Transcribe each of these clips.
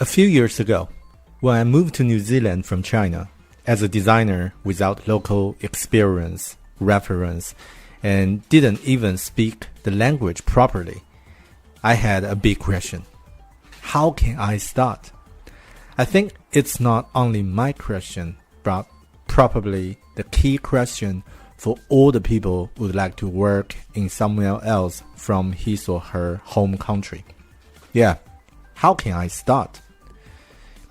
A few years ago, when I moved to New Zealand from China as a designer without local experience, reference, and didn't even speak the language properly, I had a big question. How can I start? I think it's not only my question, but probably the key question for all the people who would like to work in somewhere else from his or her home country. Yeah, how can I start?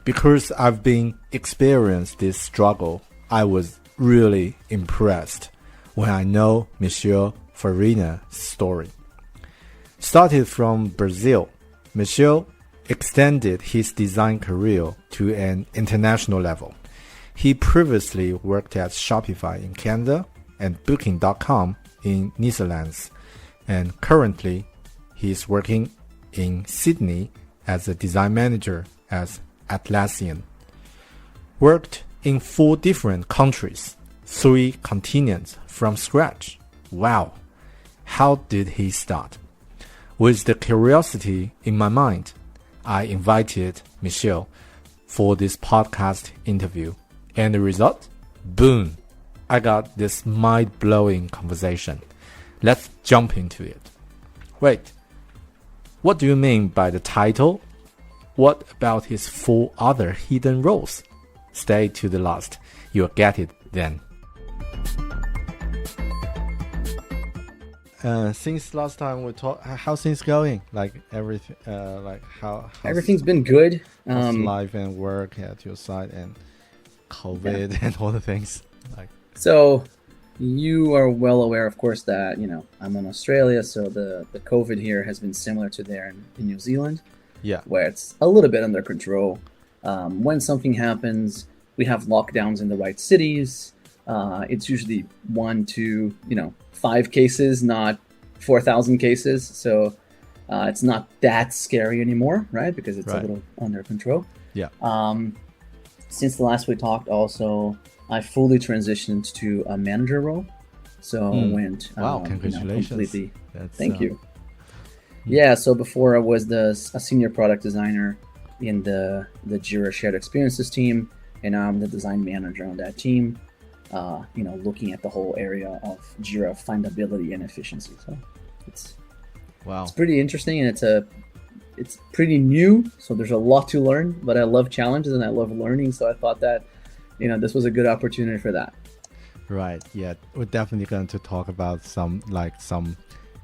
Because I've been experienced this struggle, I was really impressed when I know Michel Farina's story. Started from Brazil, Michel extended his design career to an international level. He previously worked at Shopify in Canada and Booking.com in Netherlands, and currently he is working in Sydney as a design manager at Atlassian. Worked in 4 different countries, 3 continents from scratch. Wow! How did he start? With the curiosity in my mind, I invited Michel for this podcast interview. And the result? Boom! I got this mind-blowing conversation. Let's jump into it. Wait, what do you mean by the title? What about his 4 other hidden roles? Stay to the last. You'll get it then. Since last time we talked, how's things going? Like everything, everything's been good. How's life and work at your side and COVID and all the things. So you are well aware, of course, that I'm in Australia, so the COVID here has been similar to there in New Zealand. Yeah, where it's a little bit under control. When something happens, we have lockdowns in the right cities. It's usually 1 to 5 cases, not 4,000 cases. So it's not that scary anymore, right? Because it's a little under control. Yeah. Since the last we talked, also I fully transitioned to a manager role. So I went. Wow! Congratulations. Completely. Thank you. Yeah, so before I was a senior product designer in the Jira Shared Experiences team, and now I'm the design manager on that team, looking at the whole area of Jira findability and efficiency. So it's pretty interesting, and it's pretty new, so there's a lot to learn, but I love challenges and I love learning, so I thought that, this was a good opportunity for that. Right, yeah, we're definitely going to talk about some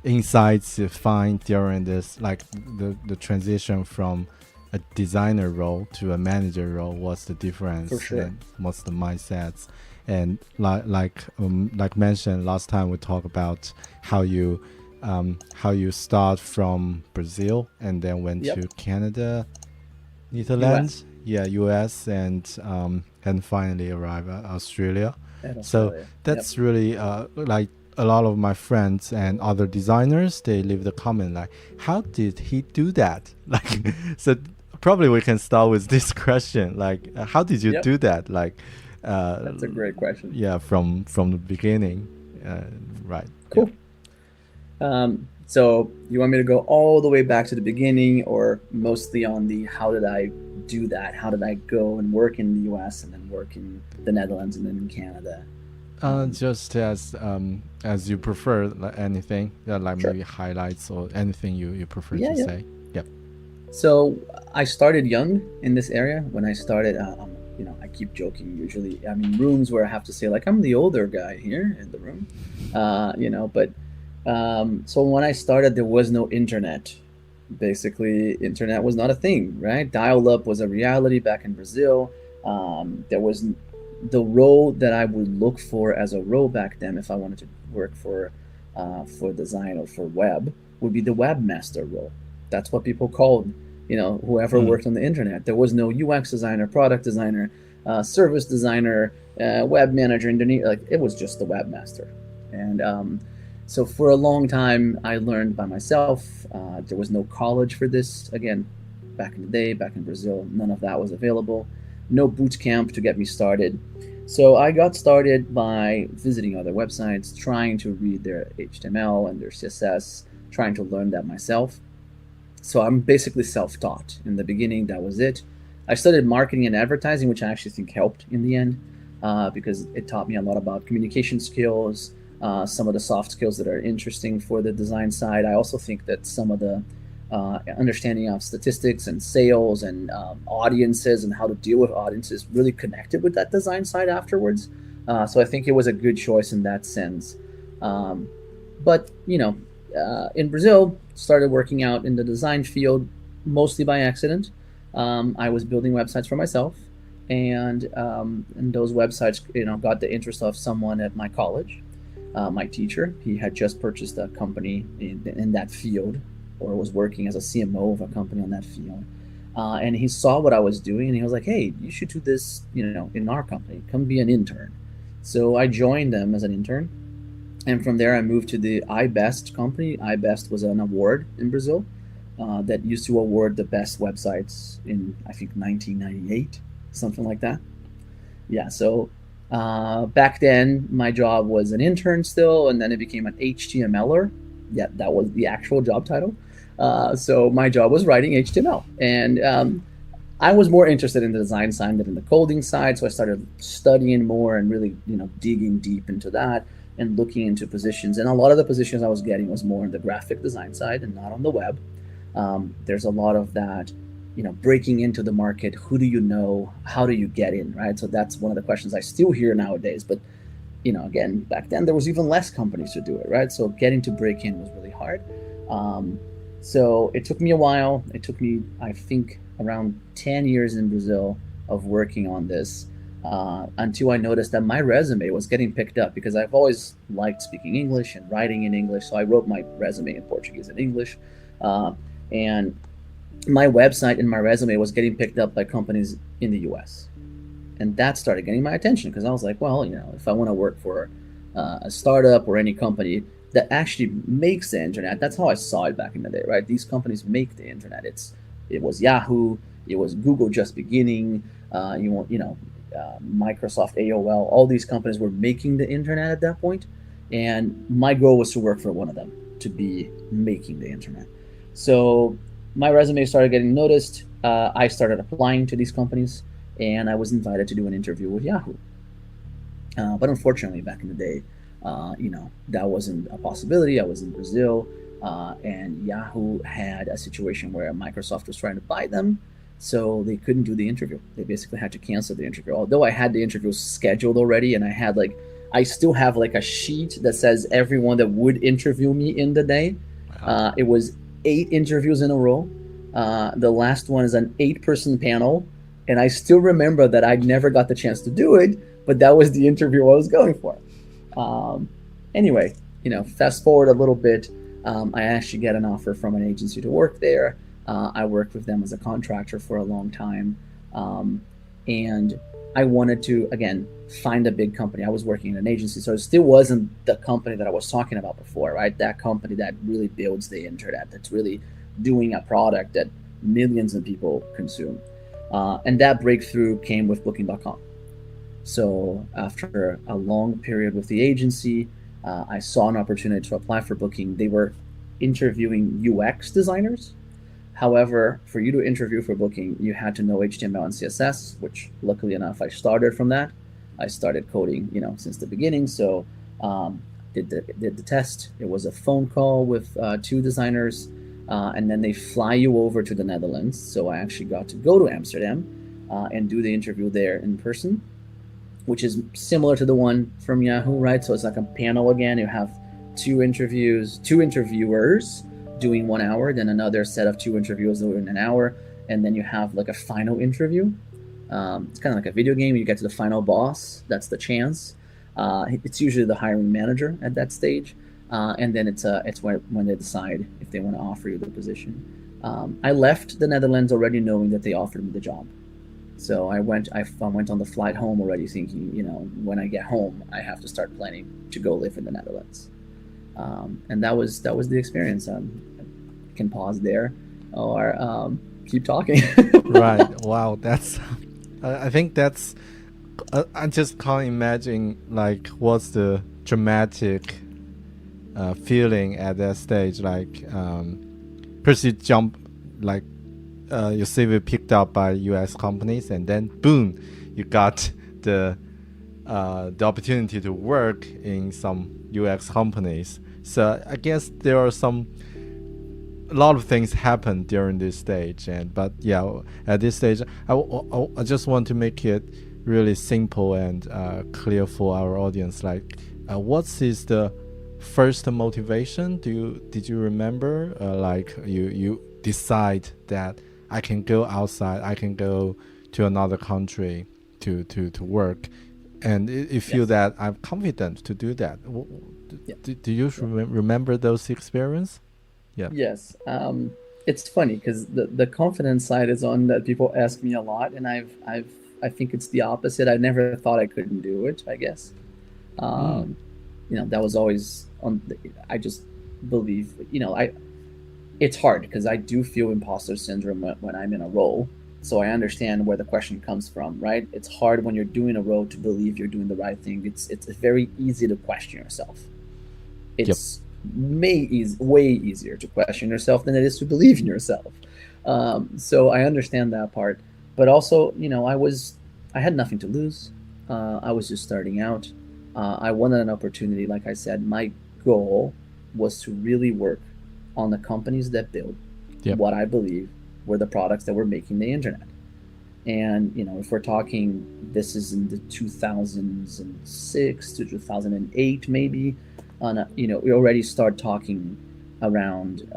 insights you find during this, like the transition from a designer role to a manager role. What's the difference? For sure. And what's the mindsets? And like mentioned last time, we talked about how you start from Brazil and then went to Canada, Netherlands, US, and finally arrived at Australia. So that's really like a lot of my friends and other designers, they leave the comment like, how did he do that? Like, so probably we can start with this question. Like, how did you do that? Like, that's a great question. Yeah, from the beginning, right? Cool. Yeah. So you want me to go all the way back to the beginning, or mostly on the how did I do that? How did I go and work in the US and then work in the Netherlands and then in Canada? Just as you prefer, like anything, like maybe highlights or anything you prefer to say. Yep. So I started young in this area. When I started, I keep joking. Usually, I'm in rooms where I have to say like I'm the older guy here in the room, But so when I started, there was no internet. Basically, internet was not a thing, right? Dial-up was a reality back in Brazil. There was the role that I would look for as a role back then, if I wanted to work for design or for web, would be the webmaster role. That's what people called, whoever worked on the internet. There was no UX designer, product designer, service designer, web manager, like it was just the webmaster. And so for a long time, I learned by myself. There was no college for this. Again, back in the day, back in Brazil, none of that was available. No boot camp to get me started. So I got started by visiting other websites, trying to read their HTML and their CSS, trying to learn that myself. So I'm basically self-taught. In the beginning, that was it. I studied marketing and advertising, which I actually think helped in the end, because it taught me a lot about communication skills, some of the soft skills that are interesting for the design side. I also think that some of the understanding of statistics and sales and audiences and how to deal with audiences really connected with that design side afterwards. So I think it was a good choice in that sense. But, in Brazil, started working out in the design field mostly by accident. I was building websites for myself, and those websites, got the interest of someone at my college, my teacher. He had just purchased a company in that field, or was working as a CMO of a company on that field. And he saw what I was doing, and he was like, "Hey, you should do this, in our company. Come be an intern." So I joined them as an intern. And from there, I moved to the iBest company. iBest was an award in Brazil that used to award the best websites in, I think, 1998, something like that. Yeah, so back then, my job was an intern still, and then it became an HTMLer. Yeah, that was the actual job title. So my job was writing HTML. And I was more interested in the design side than in the coding side, so I started studying more and really, digging deep into that and looking into positions. And a lot of the positions I was getting was more on the graphic design side and not on the web. There's a lot of that, breaking into the market. Who do you know? How do you get in, right? So that's one of the questions I still hear nowadays. But, again, back then there was even less companies to do it, right? So getting to break in was really hard. So it took me a while. It took me, I think, around 10 years in Brazil of working on this. Until I noticed that my resume was getting picked up, because I've always liked speaking English and writing in English. So I wrote my resume in Portuguese and English. And my website and my resume was getting picked up by companies in the US. And that started getting my attention, because I was like, well, if I want to work for a startup or any company that actually makes the internet, that's how I saw it back in the day, right? These companies make the internet. It was Yahoo, it was Google just beginning, Microsoft, AOL, all these companies were making the internet at that point. And my goal was to work for one of them, to be making the internet. So my resume started getting noticed. I started applying to these companies, and I was invited to do an interview with Yahoo. But unfortunately, back in the day, that wasn't a possibility. I was in Brazil, and Yahoo had a situation where Microsoft was trying to buy them. So they couldn't do the interview. They basically had to cancel the interview. Although I had the interview scheduled already, and I still have a sheet that says everyone that would interview me in the day. Wow. It was 8 interviews in a row. The last one is an 8-person panel. And I still remember that I never got the chance to do it, but that was the interview I was going for. Anyway, fast forward a little bit. I actually get an offer from an agency to work there. I worked with them as a contractor for a long time. And I wanted to, again, find a big company. I was working in an agency, so it still wasn't the company that I was talking about before, right? That company that really builds the internet, that's really doing a product that millions of people consume. And that breakthrough came with Booking.com. So after a long period with the agency, I saw an opportunity to apply for Booking. They were interviewing UX designers. However, for you to interview for Booking, you had to know HTML and CSS, which luckily enough, I started from that. I started coding, since the beginning. So did the test. It was a phone call with 2 designers, and then they fly you over to the Netherlands. So I actually got to go to Amsterdam and do the interview there in person, which is similar to the one from Yahoo, right? So it's like a panel again. You have 2 interviewers doing 1 hour, then another set of 2 interviews doing an hour, and then you have a final interview. It's kind of like a video game. You get to the final boss. That's the chance. It's usually the hiring manager at that stage, and then it's when they decide if they want to offer you the position. I left the Netherlands already knowing that they offered me the job. So I went on the flight home already thinking, when I get home, I have to start planning to go live in the Netherlands. And that was the experience. I can pause there or keep talking. Right. Wow. I think that's, I just can't imagine what's the dramatic feeling at that stage. First you jump your CV picked up by US companies, and then boom, you got the opportunity to work in some US companies. So I guess there are a lot of things happen during this stage, but at this stage, I just want to make it really simple and clear for our audience. Like, what is the first motivation? Did you remember? Like you decide that I can go outside, I can go to another country to work, and you feel that I'm confident to do that. Do you remember those experiences? Yeah. Yes. It's funny because the confidence side is one that people ask me a lot, and I think it's the opposite. I never thought I couldn't do it, I guess. That was always I just believe, it's hard because I do feel imposter syndrome when I'm in a role. So I understand where the question comes from, right? It's hard when you're doing a role to believe you're doing the right thing. It's very easy to question yourself. It's way easier to question yourself than it is to believe in yourself. So I understand that part. But also, I had nothing to lose. I was just starting out. I wanted an opportunity. Like I said, my goal was to really work on the companies that build what I believe were the products that were making the internet. And, if we're talking, this is in the 2006 to 2008, maybe, we already start talking around,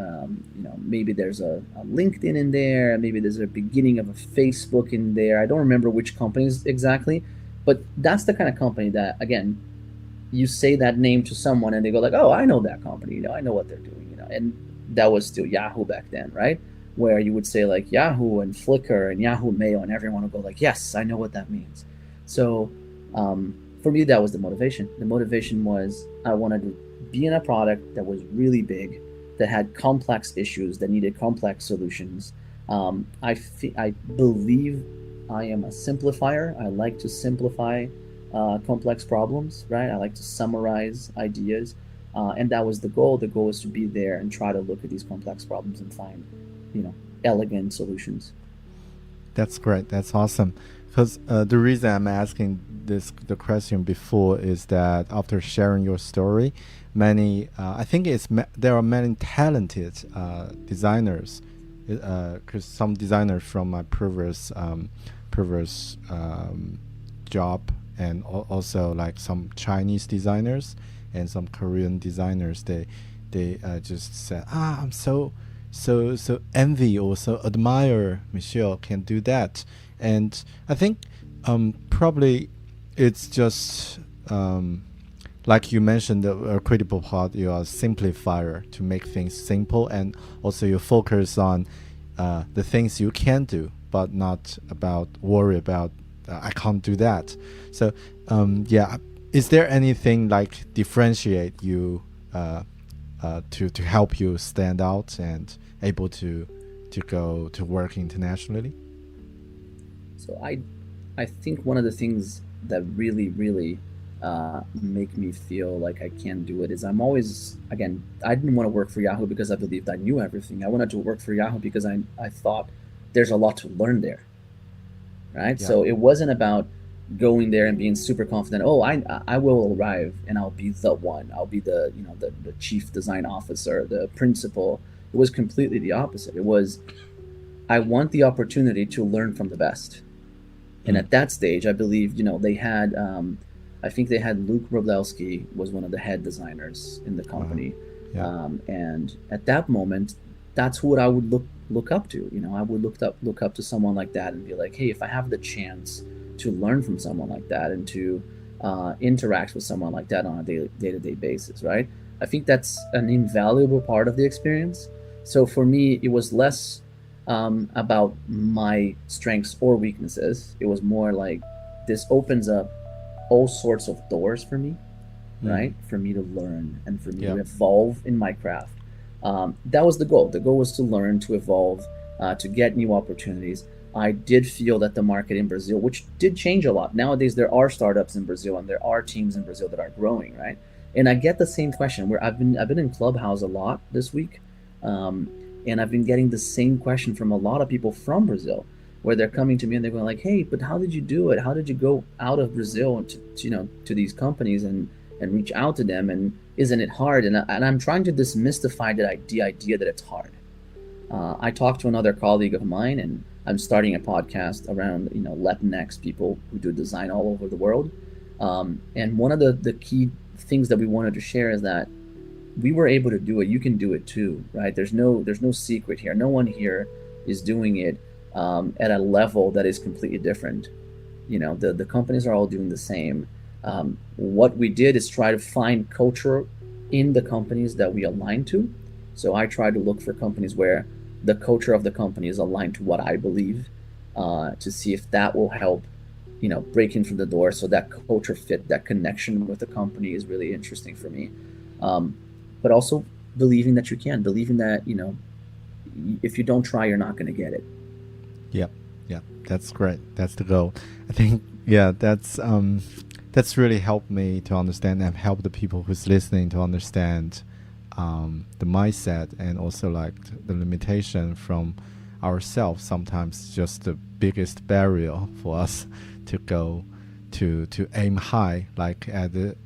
maybe there's a LinkedIn in there, maybe there's a beginning of a Facebook in there. I don't remember which companies exactly, but that's the kind of company that, again, you say that name to someone and they go like, oh, I know that company, I know what they're doing, and that was still Yahoo back then, right? Where you would say like Yahoo and Flickr and Yahoo Mail, and everyone would go like, yes, I know what that means. So for me, that was the motivation. The motivation was I wanted to be in a product that was really big, that had complex issues, that needed complex solutions. I believe I am a simplifier. I like to simplify complex problems, right? I like to summarize ideas. And that was the goal. The goal was to be there and try to look at these complex problems and find, elegant solutions. That's great. That's awesome. Because the reason I'm asking the question before is that after sharing your story, I think there are many talented designers. Because some designers from my previous job, and also like some Chinese designers and some Korean designers, they just said, I'm so envy or so admire Michel can do that. And I think probably it's just like you mentioned, the critical part, you are a simplifier to make things simple, and also you focus on the things you can do, but not worry about I can't do that. So is there anything like differentiate you to help you stand out and able to go to work internationally? So I think one of the things that really make me feel like I can do it is I'm always, again, I didn't want to work for Yahoo because I believed I knew everything. I wanted to work for Yahoo because I thought there's a lot to learn there, right? Yeah. So it wasn't about going there and being super confident. Oh, I will arrive and I'll be the one. I'll be the chief design officer, the principal. It was completely the opposite. It was, I want the opportunity to learn from the best. And at that stage, I believe, they had, I think they had Luke Wroblewski was one of the head designers in the company. Yeah. And at that moment, that's what I would look up to. I would look up to someone like that and be like, hey, if I have the chance to learn from someone like that and to interact with someone like that on a day-to-day basis, right? I think that's an invaluable part of the experience. So for me, it was less about my strengths or weaknesses. It was more like this opens up all sorts of doors for me, right? For me to learn and for me to evolve in my craft. That was the goal. The goal was to learn, to evolve, to get new opportunities. I did feel that the market in Brazil, which did change a lot. Nowadays, there are startups in Brazil and there are teams in Brazil that are growing, right? And I get the same question where I've been in Clubhouse a lot this week. And I've been getting the same question from a lot of people from Brazil, where they're coming to me and they're going like, hey, but how did you do it? How did you go out of Brazil to these companies and reach out to them? And isn't it hard? And I'm trying to demystify the idea that it's hard. I talked to another colleague of mine, and I'm starting a podcast around Latinx people who do design all over the world. And one of the key things that we wanted to share is that we were able to do it. You can do it too, right? There's no secret here. No one here is doing it at a level that is completely different. The companies are all doing the same. What we did is try to find culture in the companies that we align to. So I try to look for companies where the culture of the company is aligned to what I believe, to see if that will help, break in through the door. So that culture fit, that connection with the company is really interesting for me. But also believing that you can, believing that, if you don't try, you're not going to get it. Yeah, that's great. That's the goal. I think, that's really helped me to understand and help the people who's listening to understand the mindset, and also like the limitation from ourselves. Sometimes just the biggest barrier for us to go to aim high, like at the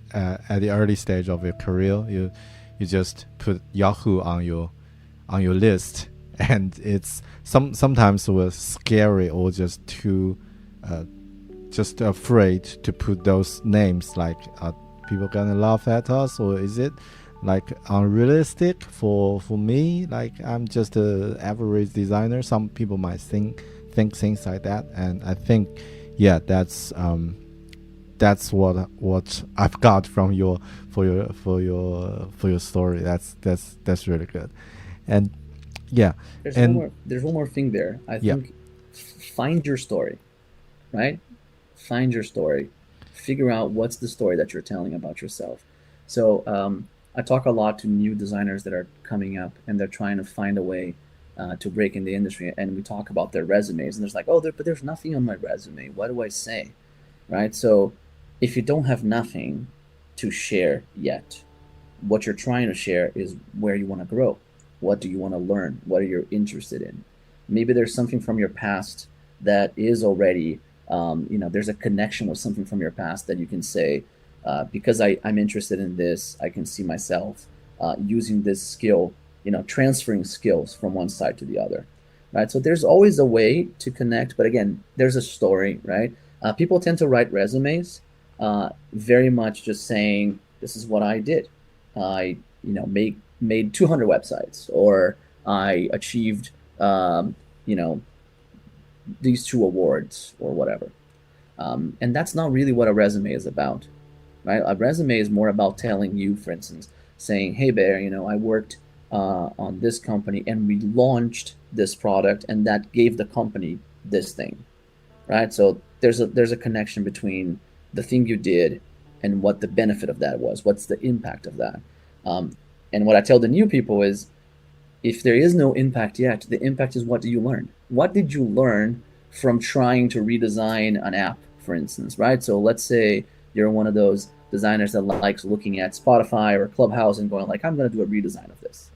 early stage of your career, you just put Yahoo on your list, and it's sometimes was scary or just too just afraid to put those names, like are people gonna laugh at us, or is it like unrealistic for me, like I'm just a average designer? Some people might think things like that, and I think that's what I've got from your story. That's really good. And there's one more thing there. I think find your story, right? Find your story. Figure out what's the story that you're telling about yourself. So I talk a lot to new designers that are coming up, and they're trying to find a way to break in the industry, and we talk about their resumes, and there's like, but there's nothing on my resume. What do I say? Right? So if you don't have nothing to share yet, what you're trying to share is where you want to grow. What do you want to learn? What are you interested in? Maybe there's something from your past that is already, there's a connection with something from your past that you can say, because I'm interested in this, I can see myself using this skill, transferring skills from one side to the other, right? So there's always a way to connect, but again, there's a story, right? People tend to write resumes very much just saying, this is what I did. I, made 200 websites, or I achieved, these 2 awards or whatever. And that's not really what a resume is about, right? A resume is more about telling you, for instance, saying, hey, Bear, I worked on this company and we launched this product, and that gave the company this thing, right? So there's a connection between the thing you did and what the benefit of that was. What's the impact of that? And what I tell the new people is, if there is no impact yet, the impact is, what do you learn? What did you learn from trying to redesign an app, for instance, right? So let's say you're one of those designers that likes looking at Spotify or Clubhouse and going like, I'm going to do a redesign of this.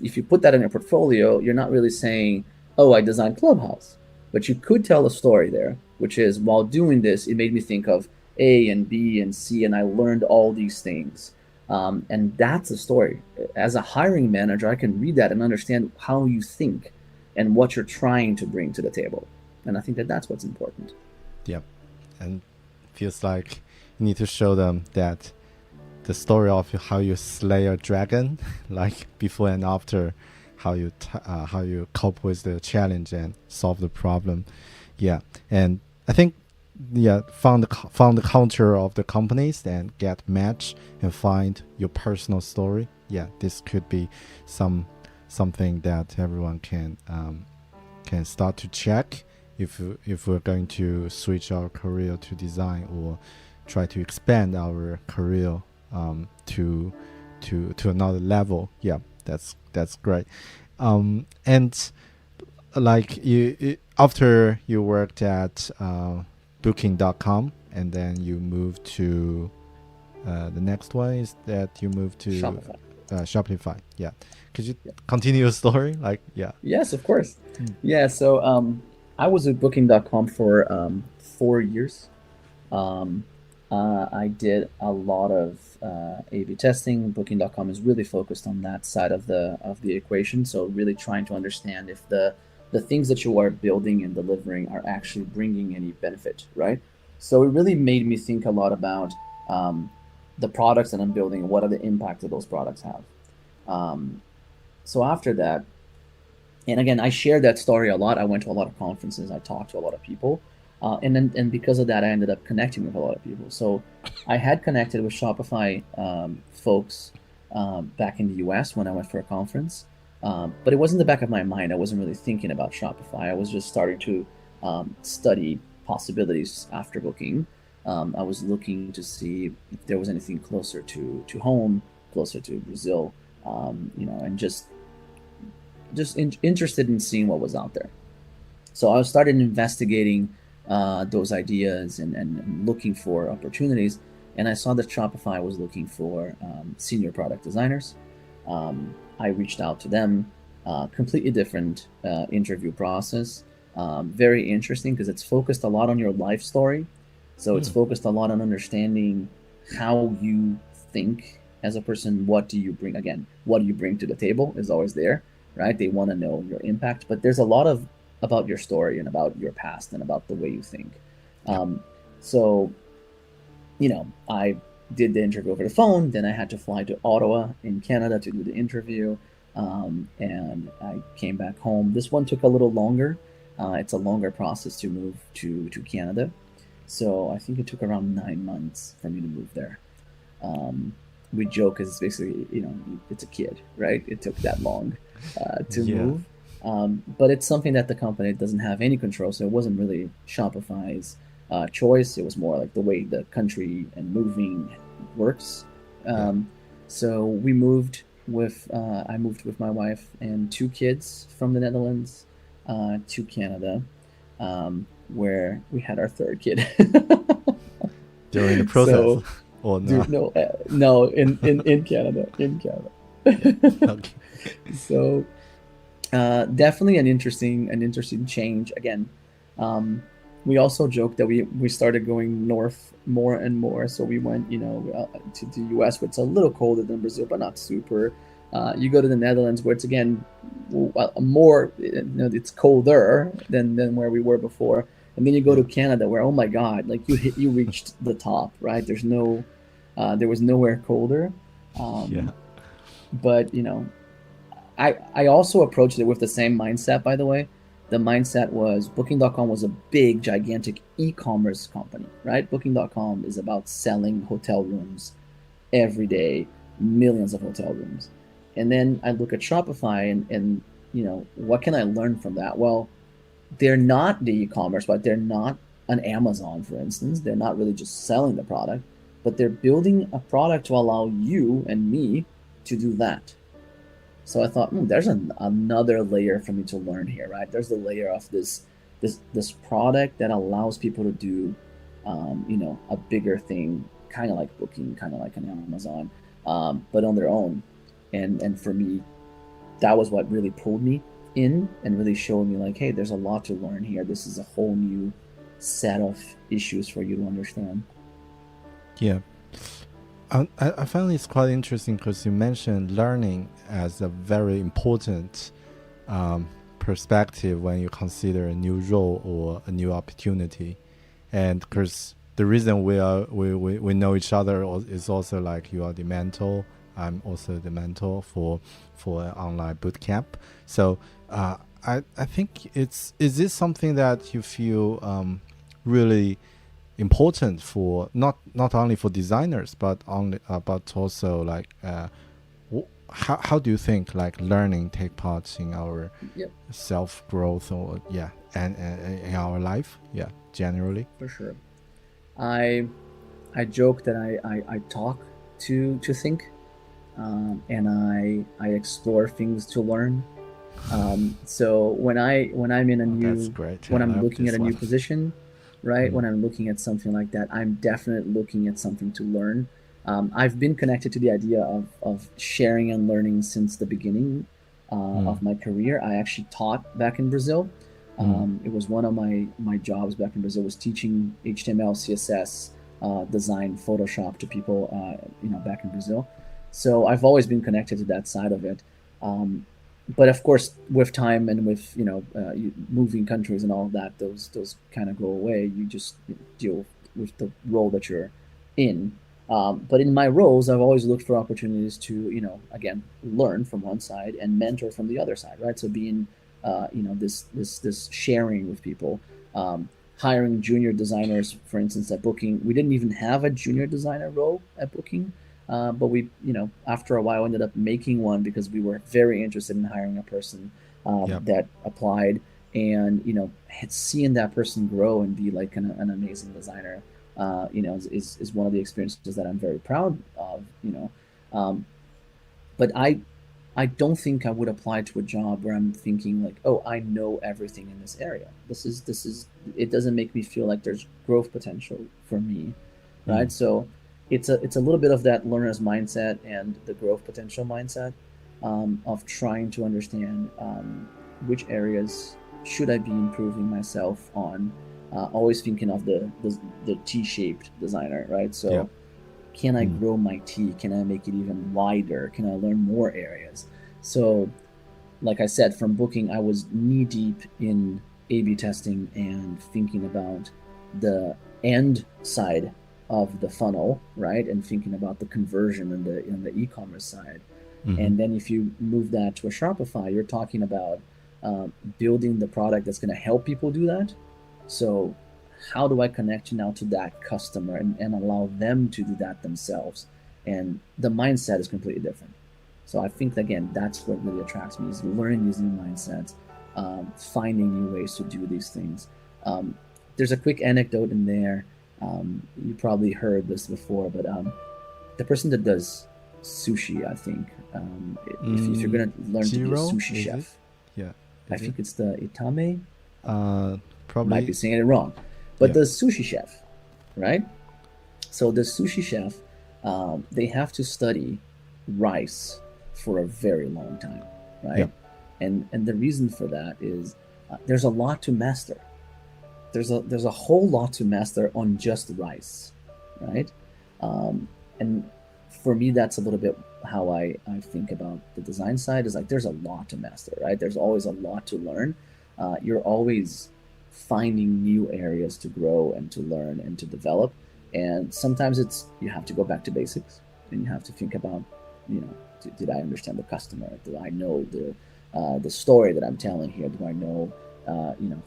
If you put that in your portfolio, you're not really saying, I designed Clubhouse. But you could tell a story there, which is, while doing this, it made me think of A and B and C, and I learned all these things. And that's a story. As a hiring manager, I can read that and understand how you think and what you're trying to bring to the table. And I think that's what's important. Yep. And feels like you need to show them that the story of how you slay a dragon, like before and after, how you cope with the challenge and solve the problem. Yeah. And I think found the culture of the companies and get match and find your personal story. This could be something that everyone can start to check if we're going to switch our career to design, or try to expand our career to another level. That's great. And like you after you worked at Booking.com, and then you moved to the next one is that you moved to Shopify. Yeah. Could you continue your story? Like, yeah. Yes, of course. Yeah, so I was at Booking.com for 4 years. I did a lot of A/B testing. Booking.com is really focused on that side of the equation. So really trying to understand if the things that you are building and delivering are actually bringing any benefit, right? So it really made me think a lot about the products that I'm building and what are the impacts that those products have. So after that, and again, I shared that story a lot. I went to a lot of conferences. I talked to a lot of people. And because of that, I ended up connecting with a lot of people. So I had connected with Shopify folks back in the US when I went for a conference. But it wasn't the back of my mind. I wasn't really thinking about Shopify. I was just starting to study possibilities after Booking. I was looking to see if there was anything closer to home, closer to Brazil, and just interested in seeing what was out there. So I started investigating those ideas and looking for opportunities. And I saw that Shopify was looking for senior product designers. I reached out to them, completely different interview process. Very interesting because it's focused a lot on your life story. So it's focused a lot on understanding how you think as a person. What do you bring? Again, what do you bring to the table is always there, right? They want to know your impact, but there's a lot of about your story and about your past and about the way you think. So, I did the interview over the phone. Then I had to fly to Ottawa in Canada to do the interview. And I came back home. This one took a little longer. It's a longer process to move to Canada. So I think it took around 9 months for me to move there. We joke because it's basically, it's a kid, right? It took that long to move. But it's something that the company doesn't have any control. So it wasn't really Shopify's choice. It was more like the way the country and moving works. So we moved I moved with my wife and 2 kids from the Netherlands to Canada, where we had our 3rd kid. During the process? Or no? No, in Canada. Okay. So definitely an interesting change. Again, we also joked that we started going north more and more. So we went, to the US, where it's a little colder than Brazil, but not super. You go to the Netherlands, where it's again more, it's colder than where we were before. And then you go to Canada, where, oh my God, like you reached the top, right? There was nowhere colder. But I also approached it with the same mindset, by the way. The mindset was Booking.com was a big, gigantic e-commerce company, right? Booking.com is about selling hotel rooms every day, millions of hotel rooms. And then I look at Shopify and what can I learn from that? Well, they're not the e-commerce, but they're not an Amazon, for instance. They're not really just selling the product, but they're building a product to allow you and me to do that. So I thought, there's another layer for me to learn here, right? There's the layer of this product that allows people to do, a bigger thing, kind of like Booking, kind of like an Amazon, but on their own. And for me, that was what really pulled me in and really showed me like, hey, there's a lot to learn here. This is a whole new set of issues for you to understand. Yeah. I find it's quite interesting because you mentioned learning as a very important perspective when you consider a new role or a new opportunity. And because the reason we know each other is also like you are the mentor. I'm also the mentor for an online bootcamp. So I think is this something that you feel really important for not only for designers but also like how do you think like learning take part in our self growth or and in our life generally? For sure. I joke that I talk to think, and I explore things to learn. So when I'm in a new when I'm looking at a new position, right? When I'm looking at something like that, I'm definitely looking at something to learn. I've been connected to the idea of sharing and learning since the beginning of my career. I actually taught back in Brazil. It was one of my jobs back in Brazil, was teaching HTML, CSS, design, Photoshop to people, back in Brazil. So I've always been connected to that side of it. But of course, with time and with moving countries and all of that, those kind of go away. You just deal with the role that you're in. But in my roles, I've always looked for opportunities to, again, learn from one side and mentor from the other side, right? So being, this sharing with people, hiring junior designers, for instance, at Booking. We didn't even have a junior designer role at Booking, but we, after a while ended up making one because we were very interested in hiring a person that applied, and, seeing that person grow and be like an amazing designer, is one of the experiences that I'm very proud of, but I don't think I would apply to a job where I'm thinking like, oh, I know everything in this area. This is it doesn't make me feel like there's growth potential for me, right? So it's a little bit of that learner's mindset and the growth potential mindset, of trying to understand which areas should I be improving myself on. Always thinking of the T-shaped designer, right? So can I grow my T? Can I make it even wider? Can I learn more areas? So, like I said, from Booking, I was knee deep in A/B testing and thinking about the end side of the funnel, right? And thinking about the conversion in the e-commerce side. And then if you move that to a Shopify, you're talking about building the product that's going to help people do that. So how do I connect you now to that customer and allow them to do that themselves? And the mindset is completely different. So I think, again, that's what really attracts me, is learning these new mindsets, finding new ways to do these things. There's a quick anecdote in there. You probably heard this before, but the person that does sushi, I think, if you're going to learn to be a sushi chef, I think it's the Itame. Probably. Might be saying it wrong. But the sushi chef, right? So the sushi chef, they have to study rice for a very long time, right? And the reason for that is there's a lot to master. There's a whole lot to master on just rice, right? And for me, that's a little bit how I think about the design side, is like there's a lot to master, right? There's always a lot to learn. You're always finding new areas to grow and to learn and to develop. And sometimes you have to go back to basics, and you have to think about, did I understand the customer? Do I know the story that I'm telling here? Do I know,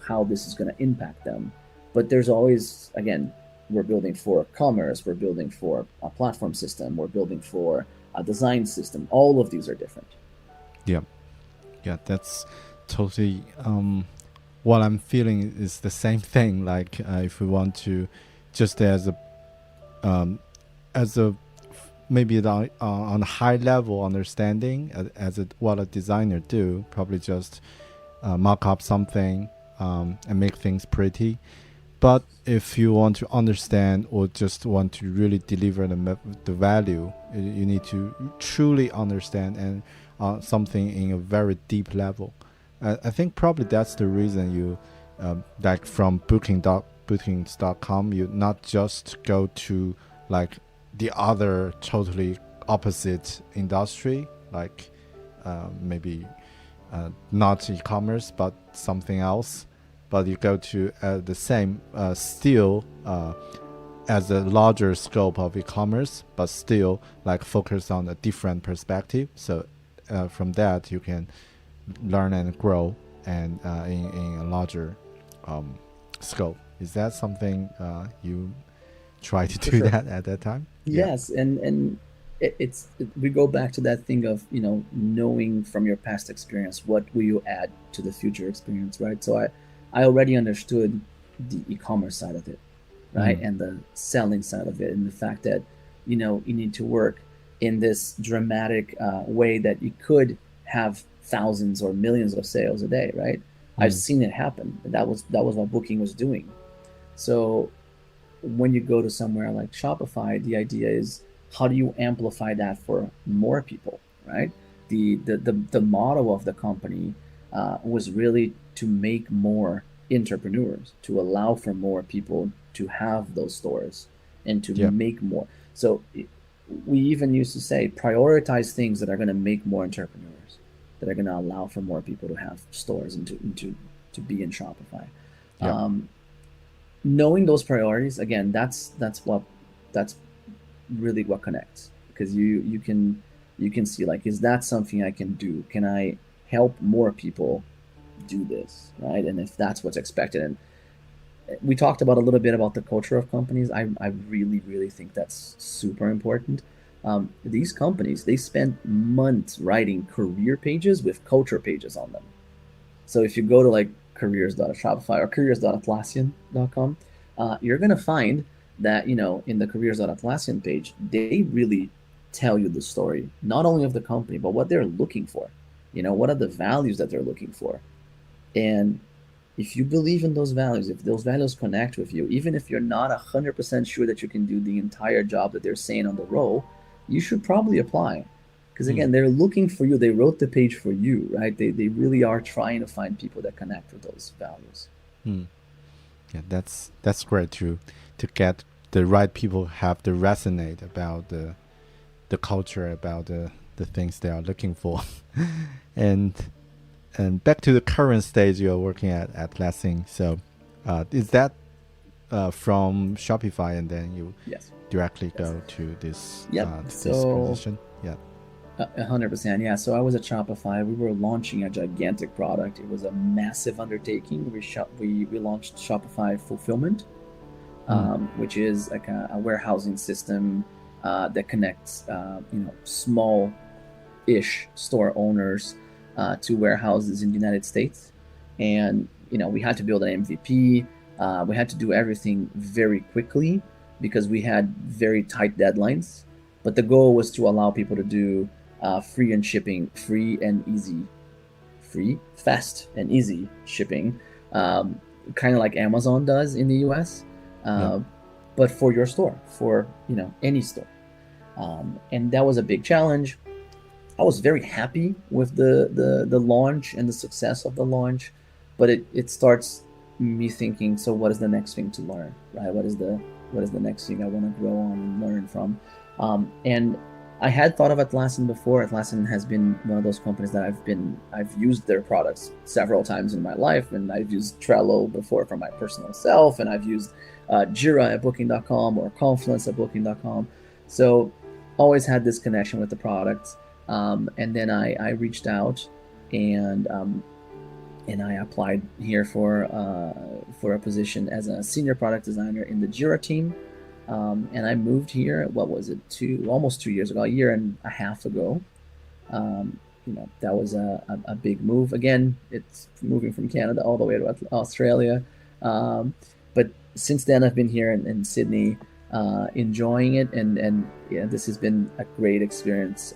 how this is going to impact them? But there's always, again, we're building for commerce, we're building for a platform system, we're building for a design system. All of these are different. Yeah, that's totally what I'm feeling is the same thing. Like if we want to, just as a maybe on a high level understanding, what a designer do, probably just mock up something and make things pretty. But if you want to understand or just want to really deliver the value, you need to truly understand and something in a very deep level. I think probably that's the reason you, like from bookings.com, you not just go to like the other totally opposite industry, like maybe not e-commerce, but something else. But you go to the same, still as a larger scope of e-commerce, but still like focus on a different perspective. So from that you can learn and grow and in a larger scope. Is that something you try to do that at that time? Yes, and we go back to that thing of knowing from your past experience what will you add to the future experience, right? So I already understood the e-commerce side of it, right? And the selling side of it, and the fact that you need to work in this dramatic way that you could have thousands or millions of sales a day, right? I've seen it happen. That was what Booking was doing. So when you go to somewhere like Shopify, the idea is how do you amplify that for more people, right? The motto of the company was really to make more entrepreneurs, to allow for more people to have those stores and to make more. So we even used to say prioritize things that are going to make more entrepreneurs, that are going to allow for more people to have stores and to be in Shopify. Knowing those priorities, again, that's really what connects, because you can see, like, is that something I can do? Can I help more people do this, right? And if that's what's expected. And we talked about a little bit about the culture of companies. I really think that's super important. These companies, they spend months writing career pages with culture pages on them. So if you go to like careers.shopify or careers.atlassian.com, you're going to find that, in the careers.atlassian page, they really tell you the story, not only of the company, but what they're looking for. What are the values that they're looking for? And if you believe in those values, if those values connect with you, even if you're not 100% sure that you can do the entire job that they're saying on the role, you should probably apply. Because again, they're looking for you. They wrote the page for you, right? They really are trying to find people that connect with those values. Yeah, that's great to get the right people have to resonate about the culture, about the things they are looking for. and back to the current stage you're working at Atlassian. So is that from Shopify, and then you directly go to this this position? 100%. Yeah. So I was at Shopify. We were launching a gigantic product. It was a massive undertaking. We launched Shopify Fulfillment, which is like a warehousing system that connects small-ish store owners to warehouses in the United States. And we had to build an MVP. We had to do everything very quickly because we had very tight deadlines. But the goal was to allow people to do free fast and easy shipping, kind of like Amazon does in the US, but for your store, for any store. And that was a big challenge. I was very happy with the launch and the success of the launch, but it starts me thinking, so what is the next thing to learn, right? What is the next thing I want to grow on and learn from? And I had thought of Atlassian before. Atlassian has been one of those companies that I've used their products several times in my life, and I've used Trello before for my personal self, and I've used Jira at Booking.com or Confluence at Booking.com. So always had this connection with the products. And then I reached out and I applied here for a position as a senior product designer in the Jira team. And I moved here, what was it, almost 2 years ago, a year and a half ago. That was a big move. Again, it's moving from Canada all the way to Australia. But since then, I've been here in Sydney, enjoying it. And this has been a great experience.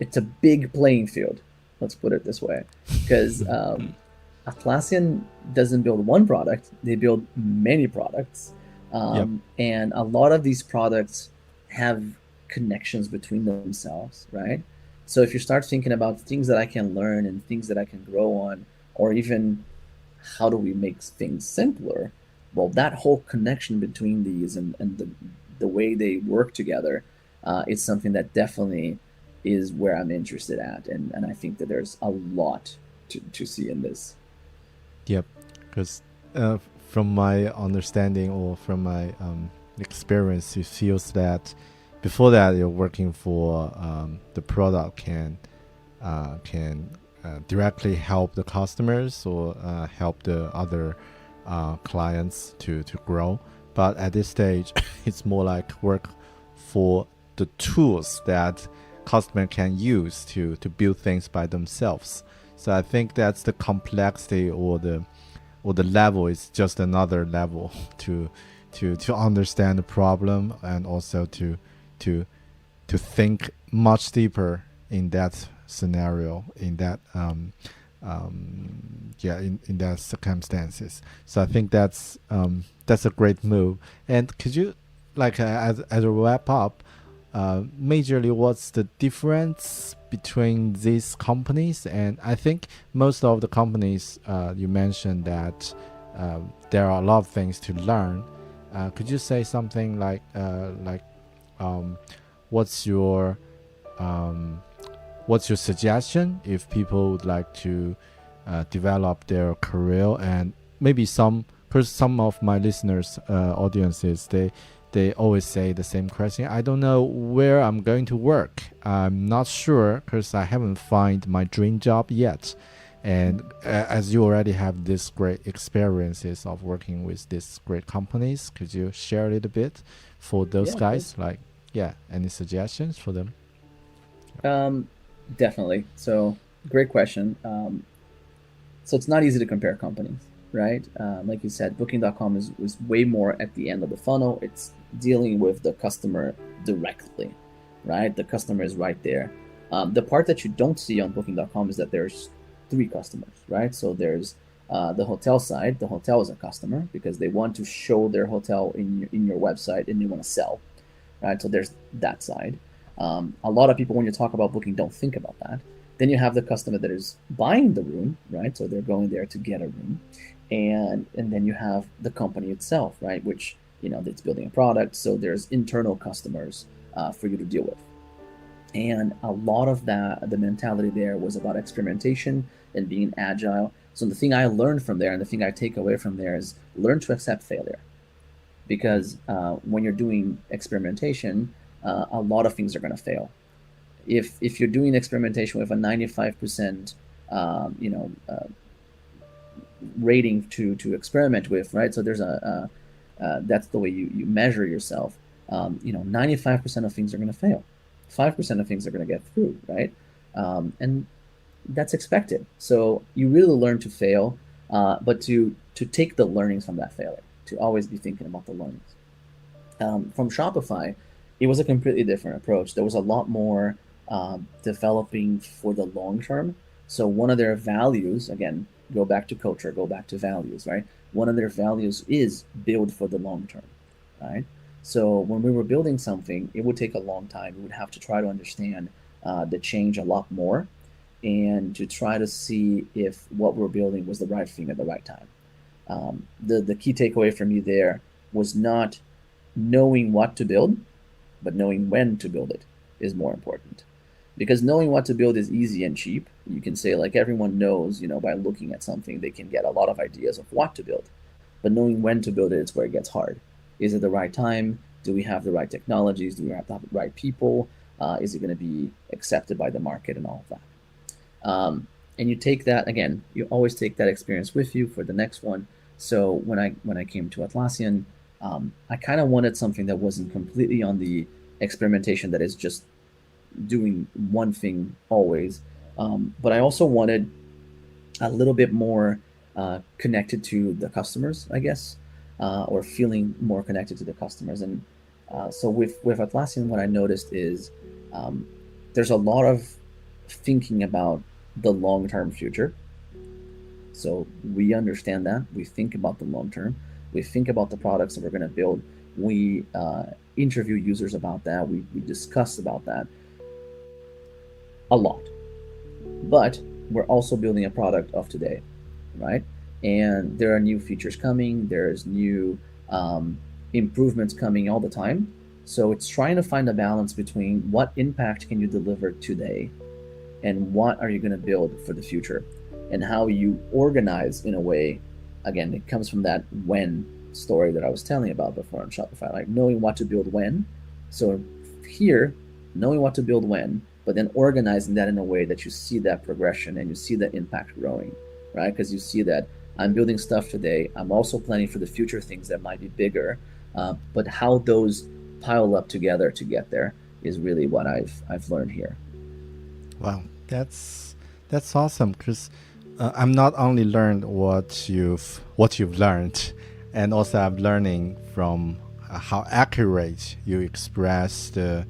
It's a big playing field, let's put it this way, because Atlassian doesn't build one product, they build many products. And a lot of these products have connections between themselves, right? So if you start thinking about things that I can learn and things that I can grow on, or even how do we make things simpler, well, that whole connection between these and the way they work together is something that definitely is where I'm interested at. And I think that there's a lot to see in this. Yep, because from my understanding or from my experience, it feels that before that you're working for the product can directly help the customers or help the other clients to grow. But at this stage, it's more like work for the tools that customer can use to build things by themselves. So I think that's the complexity or the level is just another level to understand the problem and also to think much deeper in that scenario, in that in that circumstances. So I think that's a great move. And could you, like as a wrap up, majorly what's the difference between these companies? And I think most of the companies you mentioned that there are a lot of things to learn. Could you say something like what's your suggestion if people would like to develop their career? And maybe because some of my listeners audiences, they always say the same question. I don't know where I'm going to work. I'm not sure because I haven't found my dream job yet. And as you already have this great experiences of working with these great companies, could you share a little bit for those guys? Any suggestions for them? Definitely. So great question. So it's not easy to compare companies, right? Like you said, Booking.com was way more at the end of the funnel. It's dealing with the customer directly, right? The customer is right there. The part that you don't see on Booking.com is that there's 3 customers, right? So there's the hotel side. The hotel is a customer because they want to show their hotel in your website and they want to sell, right? So there's that side. A lot of people, when you talk about booking, don't think about that. Then you have the customer that is buying the room, right? So they're going there to get a room. And then you have the company itself, right? Which, it's building a product. So there's internal customers for you to deal with. And a lot of the mentality there was about experimentation and being agile. So the thing I learned from there and the thing I take away from there is learn to accept failure. Because when you're doing experimentation, a lot of things are going to fail. If you're doing experimentation with a 95% rating to experiment with, right? So there's that's the way you measure yourself. 95% of things are going to fail. 5% of things are going to get through, right? And that's expected. So you really learn to fail, but to take the learnings from that failure, to always be thinking about the learnings. From Shopify, it was a completely different approach. There was a lot more developing for the long term. So one of their values, again, go back to culture, go back to values, right? One of their values is build for the long term, right? So when we were building something, it would take a long time. We would have to try to understand the change a lot more and to try to see if what we're building was the right thing at the right time. The key takeaway for me there was not knowing what to build, but knowing when to build it is more important. Because knowing what to build is easy and cheap. You can say, like, everyone knows, by looking at something, they can get a lot of ideas of what to build. But knowing when to build it is where it gets hard. Is it the right time? Do we have the right technologies? Do we have the right people? Is it going to be accepted by the market and all of that? And you take that, again, you always take that experience with you for the next one. So when I came to Atlassian, I kind of wanted something that wasn't completely on the experimentation that is just doing one thing always. But I also wanted a little bit more connected to the customers, I guess, or feeling more connected to the customers. And so with Atlassian, what I noticed is there's a lot of thinking about the long-term future. So we understand that. We think about the long term. We think about the products that we're going to build. We interview users about that. We discuss about that a lot. But we're also building a product of today, right? And there are new features coming. There's new improvements coming all the time. So it's trying to find a balance between what impact can you deliver today and what are you going to build for the future, and how you organize in a way. Again, it comes from that when story that I was telling about before on Shopify, like knowing what to build when. So here, knowing what to build when, but then organizing that in a way that you see that progression and you see that impact growing, right? Because you see that I'm building stuff today. I'm also planning for the future things that might be bigger, but how those pile up together to get there is really what I've learned here. Wow, that's awesome, because I'm not only learned what you've learned, and also I'm learning from how accurate you express the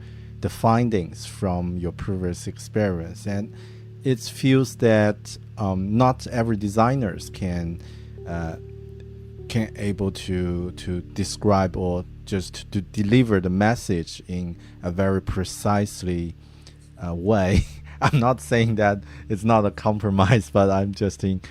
findings from your previous experience. And it feels that not every designers can can able to describe or just to deliver the message in a very precisely way. I'm not saying that it's not a compromise, but I'm just in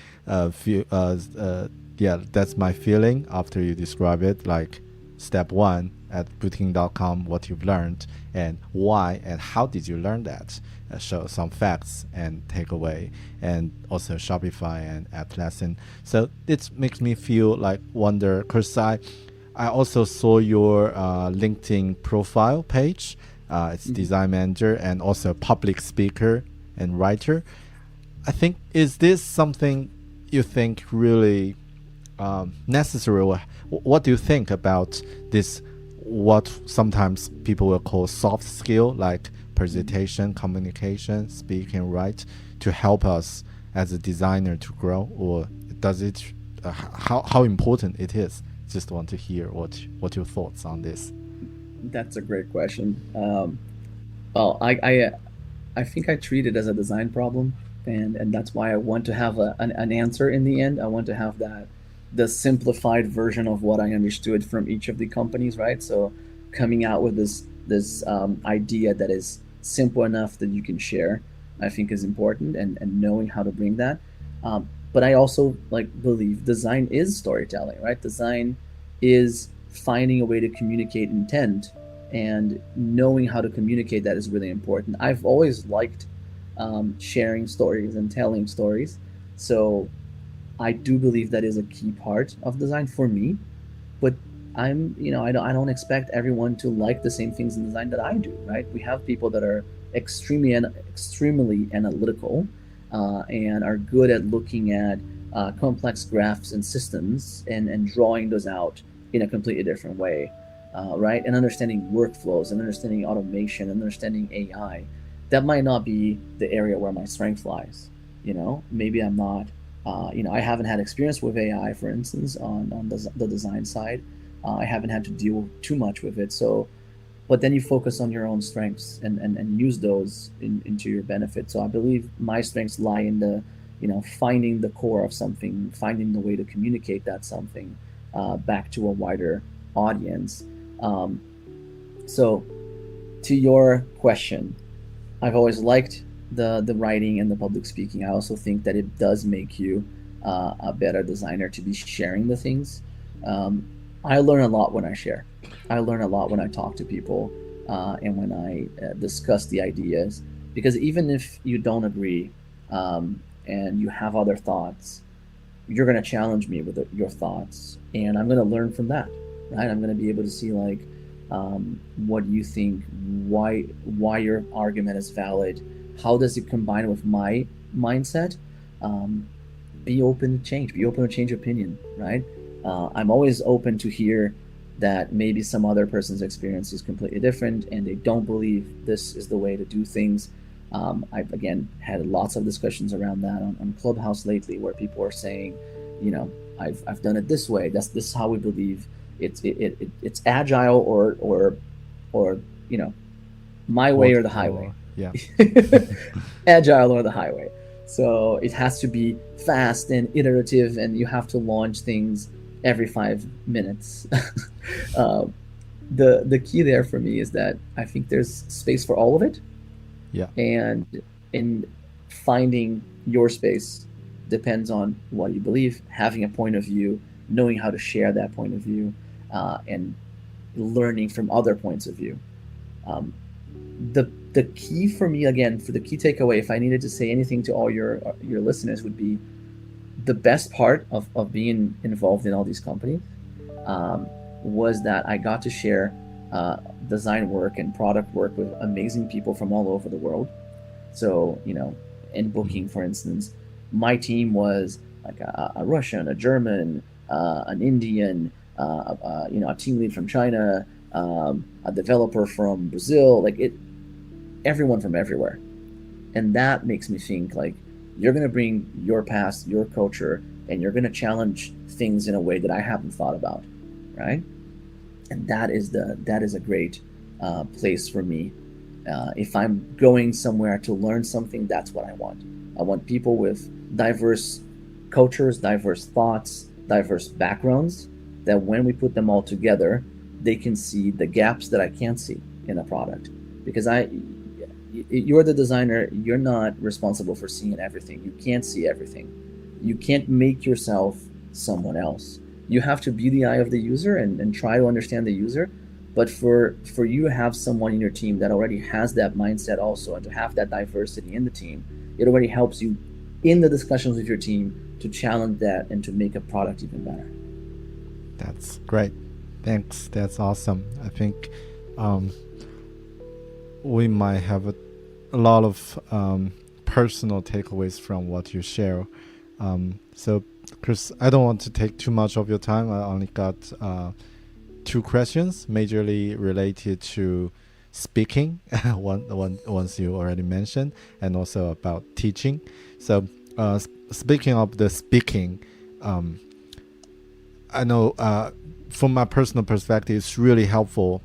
that's my feeling after you describe it. Like step one at booking.com, what you've learned and why and how did you learn that. Show some facts and takeaway, and also Shopify and Atlassian. So it makes me feel like wonder, because I also saw your LinkedIn profile page. It's design manager and also public speaker and writer. I think, is this something you think really necessary? What do you think about this, what sometimes people will call soft skill, like presentation, communication, speak and write, to help us as a designer to grow? Or does it, how important it is? Just want to hear what your thoughts on this. That's a great question. I think I treat it as a design problem, and that's why I want to have an answer in the end. I want to have the simplified version of what I understood from each of the companies, right? So coming out with this idea that is simple enough that you can share, I think is important, and knowing how to bring that. But I also believe design is storytelling, right? Design is finding a way to communicate intent, and knowing how to communicate that is really important. I've always liked sharing stories and telling stories. So I do believe that is a key part of design for me. But I don't expect everyone to like the same things in design that I do, right? We have people that are extremely analytical and are good at looking at complex graphs and systems and drawing those out in a completely different way, right? And understanding workflows and understanding automation and understanding AI. That might not be the area where my strength lies. Maybe I'm not, I haven't had experience with AI, for instance, on the design side. I haven't had to deal too much with it. But then you focus on your own strengths and use those into your benefit. So I believe my strengths lie in the, finding the core of something, finding the way to communicate that something back to a wider audience. So to your question, I've always liked the writing and the public speaking. I also think that it does make you a better designer to be sharing the things. I learn a lot when I share. I learn a lot when I talk to people and when I discuss the ideas, because even if you don't agree and you have other thoughts, you're going to challenge me with your thoughts, and I'm going to learn from that, right? I'm going to be able to see what you think, why your argument is valid, how does it combine with my mindset. Be open to change. Be open to change opinion, right? I'm always open to hear that maybe some other person's experience is completely different and they don't believe this is the way to do things. I've again had lots of discussions around that on Clubhouse lately, where people are saying, I've done it this way. This is how we believe it's agile or my way or the highway. Yeah. Agile or the highway. So it has to be fast and iterative, and you have to launch things every 5 minutes. The key there for me is that I think there's space for all of it. Yeah. And in finding your space depends on what you believe, having a point of view, knowing how to share that point of view, and learning from other points of view. The key for me, again, for the key takeaway, if I needed to say anything to all your listeners, would be the best part of being involved in all these companies was that I got to share design work and product work with amazing people from all over the world. So, in booking, for instance, my team was like a Russian, a German, an Indian, a team lead from China, a developer from Brazil, everyone from everywhere. And that makes me think you're going to bring your past, your culture, and you're going to challenge things in a way that I haven't thought about, right? And that is a great place for me. If I'm going somewhere to learn something, that's what I want. I want people with diverse cultures, diverse thoughts, diverse backgrounds, that when we put them all together, they can see the gaps that I can't see in a product. Because you're the designer, you're not responsible for seeing everything. You can't see everything. You can't make yourself someone else. You have to be the eye of the user and try to understand the user. But for you to have someone in your team that already has that mindset also, and to have that diversity in the team, it already helps you in the discussions with your team to challenge that and to make a product even better. That's great. Thanks. That's awesome. I think we might have a lot of personal takeaways from what you share. So, Chris, I don't want to take too much of your time. I only got 2 questions, majorly related to speaking, once you already mentioned, and also about teaching. So, speaking of the speaking, I know from my personal perspective, it's really helpful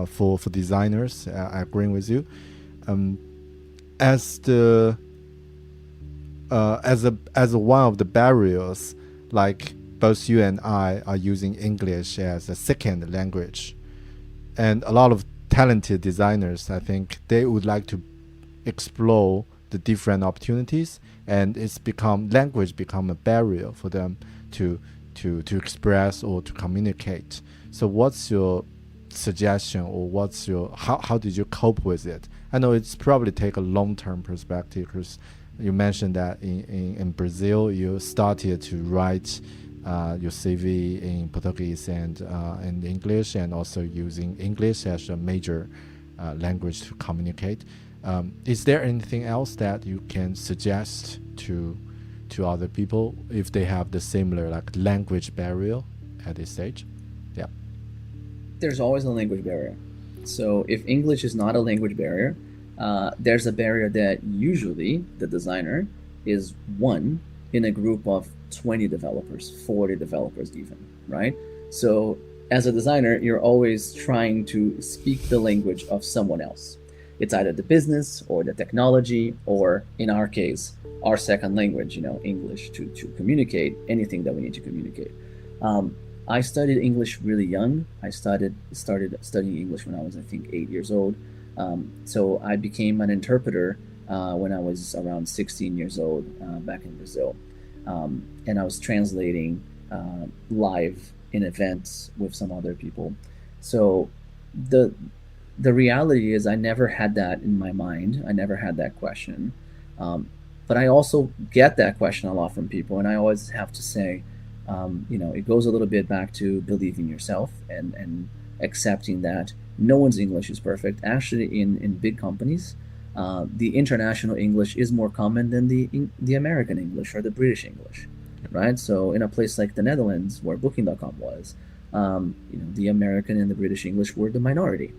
for designers. I agree with you. As one of the barriers, like both you and I are using English as a second language, and a lot of talented designers, I think they would like to explore the different opportunities, and language become a barrier for them to express or to communicate. So what's your suggestion, or how did you cope with it? I know it's probably take a long-term perspective, because you mentioned that in Brazil you started to write your CV in Portuguese and in English, and also using English as a major language to communicate. Is there anything else that you can suggest to other people if they have the similar language barrier at this stage? Yeah. There's always a language barrier. So if English is not a language barrier, there's a barrier that usually the designer is one in a group of 20 developers, 40 developers even, right? So as a designer, you're always trying to speak the language of someone else. It's either the business or the technology, or in our case, our second language, English, to communicate anything that we need to communicate. I studied English really young. I started studying English when I was, I think, 8 years old. So I became an interpreter when I was around 16 years old back in Brazil. And I was translating live in events with some other people. So the reality is I never had that in my mind. I never had that question. But I also get that question a lot from people, and I always have to say, it goes a little bit back to believing yourself and accepting that no one's English is perfect. Actually, in big companies, the international English is more common than the American English or the British English, right? So in a place like the Netherlands, where Booking.com was, the American and the British English were the minority.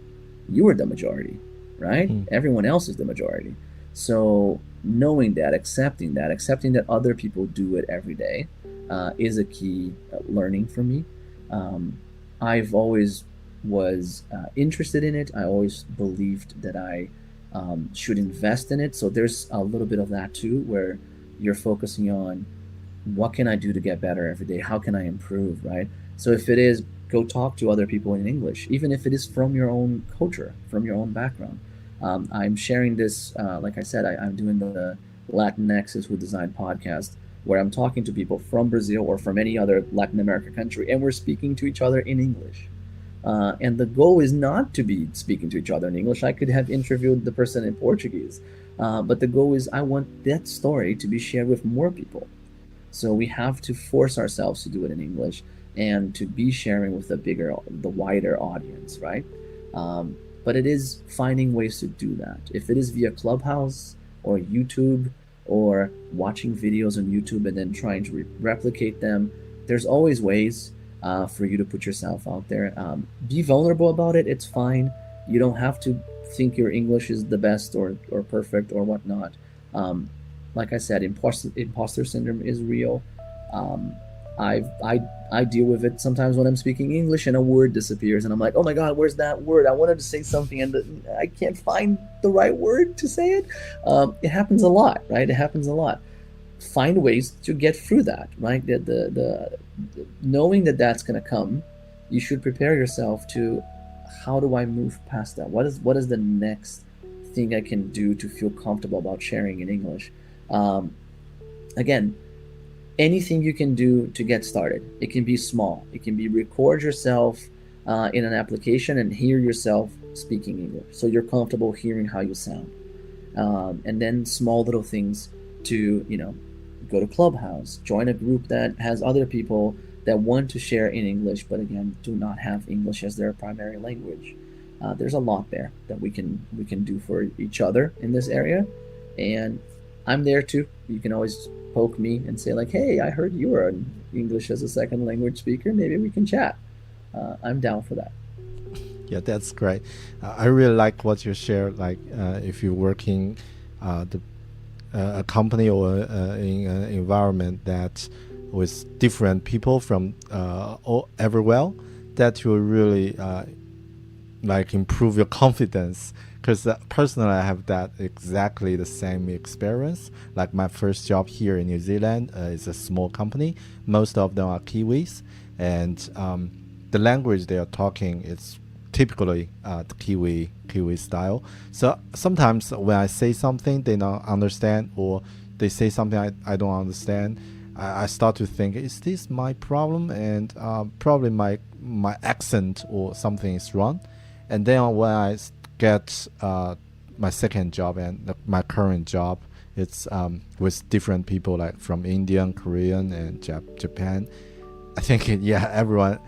You were the majority, right? Everyone else is the majority. So knowing that, accepting that other people do it every day is a key learning for me. I've always was interested in it. I always believed that I should invest in it. So there's a little bit of that too, where you're focusing on what can I do to get better every day? How can I improve, right? So if it is, go talk to other people in English, even if it is from your own culture, from your own background. I'm sharing this, like I said, I'm doing the Latinxes Who Design podcast, where I'm talking to people from Brazil or from any other Latin American country, and we're speaking to each other in English. And the goal is not to be speaking to each other in English. I could have interviewed the person in Portuguese, but the goal is I want that story to be shared with more people. So we have to force ourselves to do it in English and to be sharing with the wider audience, right? But it is finding ways to do that. If it is via Clubhouse or YouTube or watching videos on YouTube and then trying to replicate them, there's always ways for you to put yourself out there. Be vulnerable about it. It's fine. You don't have to think your English is the best or perfect or whatnot. Like I said, imposter syndrome is real. I deal with it sometimes when I'm speaking English and a word disappears and I'm like, oh my God, where's that word? I wanted to say something and I can't find the right word to say it. It happens a lot, right? It happens a lot. find ways to get through that, right? The knowing that that's going to come, you should prepare yourself to, how do I move past that? What is the next thing I can do to feel comfortable about sharing in English? Again, anything you can do to get started. It can be small. It can be record yourself in an application and hear yourself speaking English, so you're comfortable hearing how you sound. And then small little things to, go to Clubhouse, join a group that has other people that want to share in English, but again, do not have English as their primary language. There's a lot there that we can do for each other in this area, and I'm there too. You can always poke me and say like, hey, I heard you were an English as a second language speaker. Maybe we can chat. I'm down for that. Yeah, that's great. I really like what you share. Like, if you're working a company or in an environment that with different people from everywhere, that will really like improve your confidence. Because personally, I have that exactly the same experience. Like my first job here in New Zealand is a small company. Most of them are Kiwis, and the language they are talking is typically the Kiwi style. So sometimes when I say something they don't understand, or they say something I don't understand, I start to think, is this my problem? And probably my accent or something is wrong. And then when I get my second job and my current job, it's with different people like from Indian, Korean, and Japan. I think everyone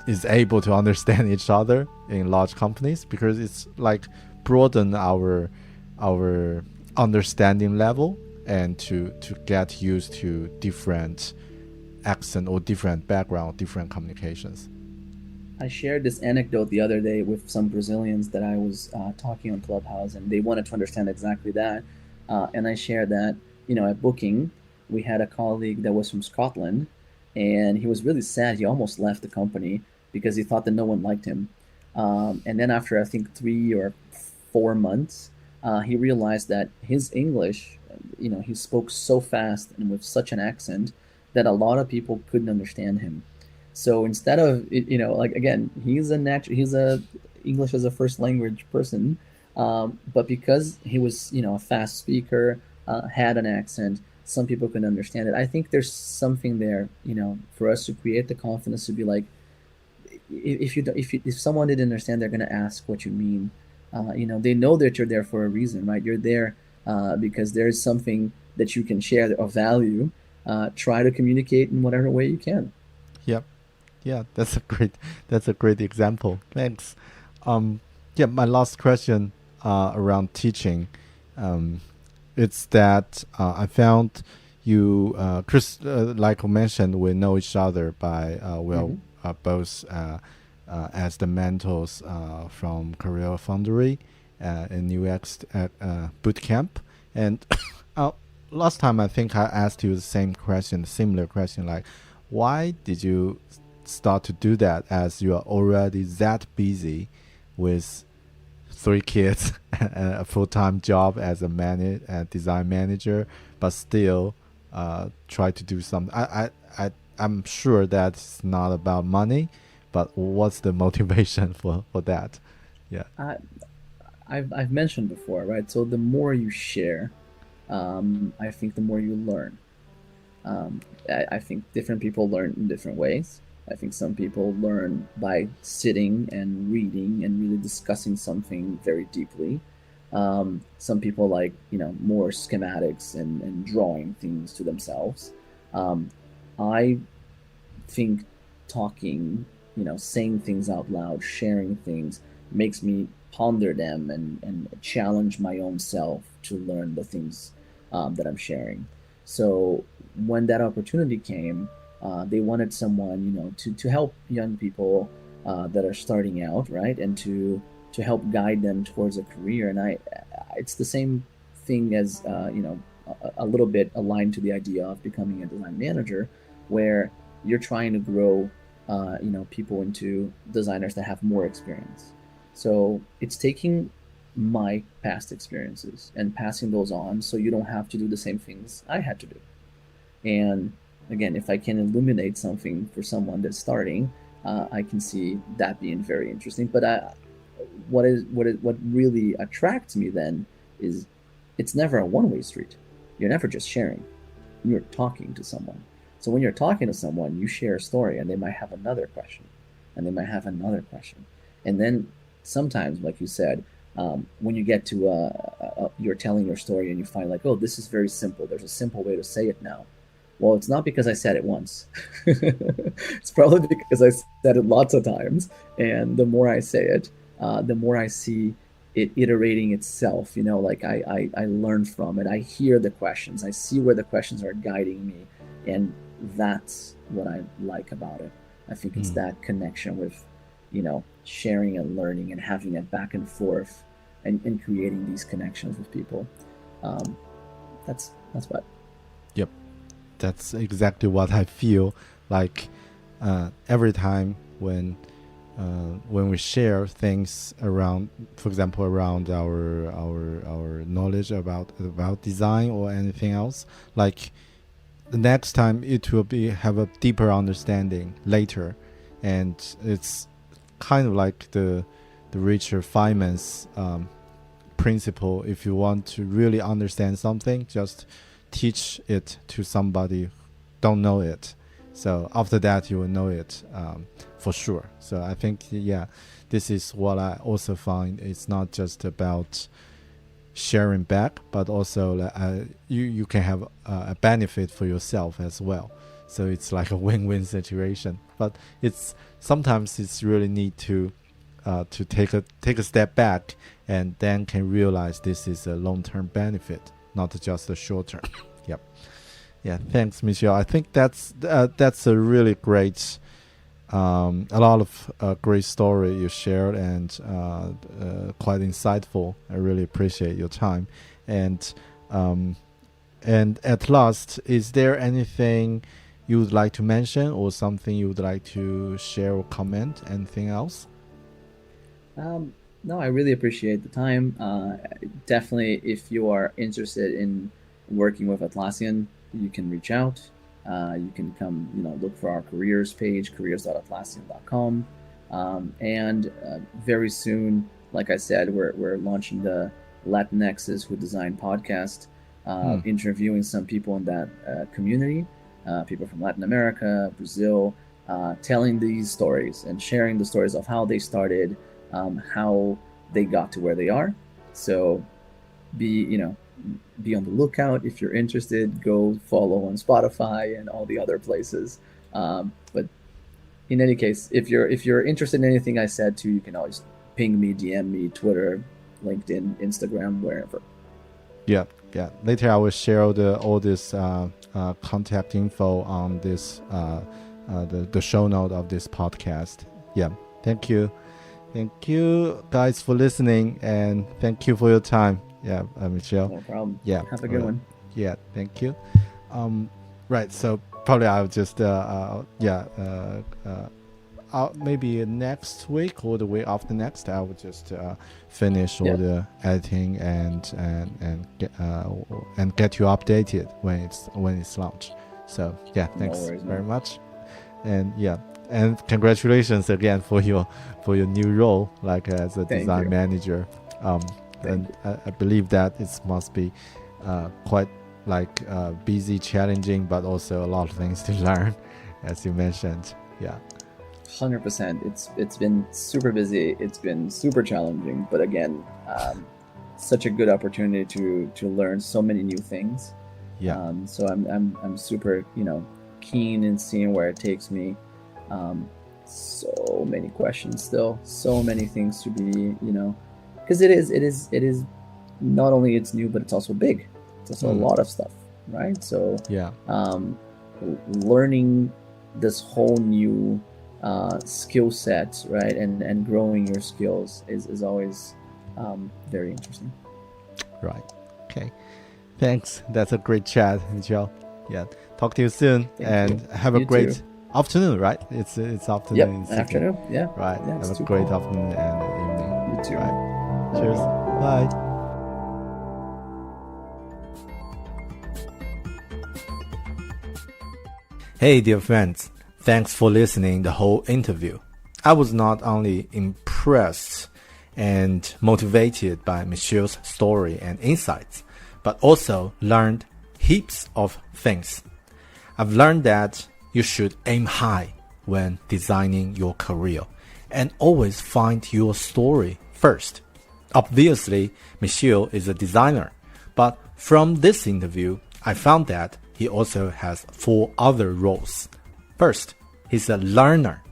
is able to understand each other in large companies, because it's like broaden our understanding level, and to get used to different accent or different background, different communications. I shared this anecdote the other day with some Brazilians that I was talking on Clubhouse, and they wanted to understand exactly that. And I shared that, at Booking, we had a colleague that was from Scotland, and he was really sad. He almost left the company because he thought that no one liked him. And then after, I think, 3 or 4 months, he realized that his English, he spoke so fast and with such an accent that a lot of people couldn't understand him. So instead of, again, he's a English as a first language person, but because he was, a fast speaker, had an accent, some people couldn't understand it. I think there's something there, for us to create the confidence to be like, if someone didn't understand, they're going to ask what you mean. They know that you're there for a reason, right? You're there because there's something that you can share of value. Try to communicate in whatever way you can. Yep. Yeah, that's a great example. Thanks. My last question around teaching, it's that I found you, Chris, like I mentioned, we know each other by both as the mentors from Career Foundry in UX Bootcamp. And last time I think I asked you the similar question, like, why did you start to do that, as you are already that busy with 3 kids and a full-time job as a design manager, but still try to do something? I'm sure that's not about money, but what's the motivation for that? Yeah. I've mentioned before, right? So the more you share, I think the more you learn. I think different people learn in different ways. I think some people learn by sitting and reading and really discussing something very deeply. Some people like, more schematics and drawing things to themselves. I think talking, saying things out loud, sharing things makes me ponder them and challenge my own self to learn the things that I'm sharing. So when that opportunity came, they wanted someone, to help young people that are starting out, right, and to help guide them towards a career. And it's the same thing as a little bit aligned to the idea of becoming a design manager, where you're trying to grow, people into designers that have more experience. So it's taking my past experiences and passing those on, so you don't have to do the same things I had to do. And again, if I can illuminate something for someone that's starting, I can see that being very interesting. But what really attracts me then is it's never a one-way street. You're never just sharing. You're talking to someone. So when you're talking to someone, you share a story, and they might have another question, and they might have another question, and then sometimes, like you said, when you get to you're telling your story and you find like, oh, this is very simple. There's a simple way to say it now. Well, it's not because I said it once. It's probably because I said it lots of times, and the more I say it, the more I see it iterating itself. Like I learn from it. I hear the questions. I see where the questions are guiding me, and that's what I like about it. I think it's that connection with, sharing and learning and having it back and forth, and creating these connections with people. That's what. Yep, that's exactly what I feel like every time when we share things around, for example, around our knowledge about design or anything else. Like the next time it will have a deeper understanding later, and it's kind of like the Richard Feynman's principle. If you want to really understand something, just teach it to somebody who don't know it. So after that, you will know it for sure. So I think, this is what I also find. It's not just about sharing back, but also you can have a benefit for yourself as well. So it's like a win-win situation. But sometimes it's really need to take a step back, and then can realize this is a long-term benefit, not just a short-term. Yep. Yeah. Thanks, Michel. I think that's a really great, a lot of great story you shared, and quite insightful. I really appreciate your time. And at last, is there anything you would like to mention, or something you would like to share or comment? Anything else? No, I really appreciate the time. Definitely, if you are interested in working with Atlassian, you can reach out. You can come, look for our careers page, careers.atlassian.com. And very soon, like I said, we're launching the Latinxes Who Design podcast, interviewing some people in that community, people from Latin America, Brazil, telling these stories and sharing the stories of how they started, how they got to where they are. So be on the lookout. If you're interested, go follow on Spotify and all the other places. But in any case, if you're interested in anything I said too, you can always ping me, DM me, Twitter, LinkedIn, Instagram, wherever. Yeah. Later I will share all this contact info on this the show note of this podcast. Yeah. Thank you guys for listening, and thank you for your time. Yeah, Michel. No problem. Yeah. Have a good one. Yeah, thank you. Right, so probably I'll just maybe next week or the week after next, I will just finish all the editing and get you updated when it's launched. So yeah, thanks very much, and congratulations again for your new role, like as a design manager. And I believe that it must be quite like busy, challenging, but also a lot of things to learn, as you mentioned. Yeah. 100%. It's been super busy. It's been super challenging, but again, such a good opportunity to learn so many new things. Yeah. So I'm super keen in seeing where it takes me. So many questions still, so many things to be because it is not only it's new, but it's also big. It's also a lot of stuff, right? So learning this whole new skill set, right, and growing your skills is always very interesting. Right. Okay. Thanks. That's a great chat, Michel. Yeah. Talk to you soon. Thank you. Have a great afternoon, right? It's afternoon. Yep, afternoon. Yeah. Right. Yeah, have a great afternoon and evening. You too. Right. Cheers. Bye. Hey dear friends, thanks for listening the whole interview. I was not only impressed and motivated by Michel's story and insights, but also learned heaps of things. I've learned that you should aim high when designing your career and always find your story first. Obviously, Michel is a designer, but from this interview, I found that he also has 4 other roles. First, he's a learner.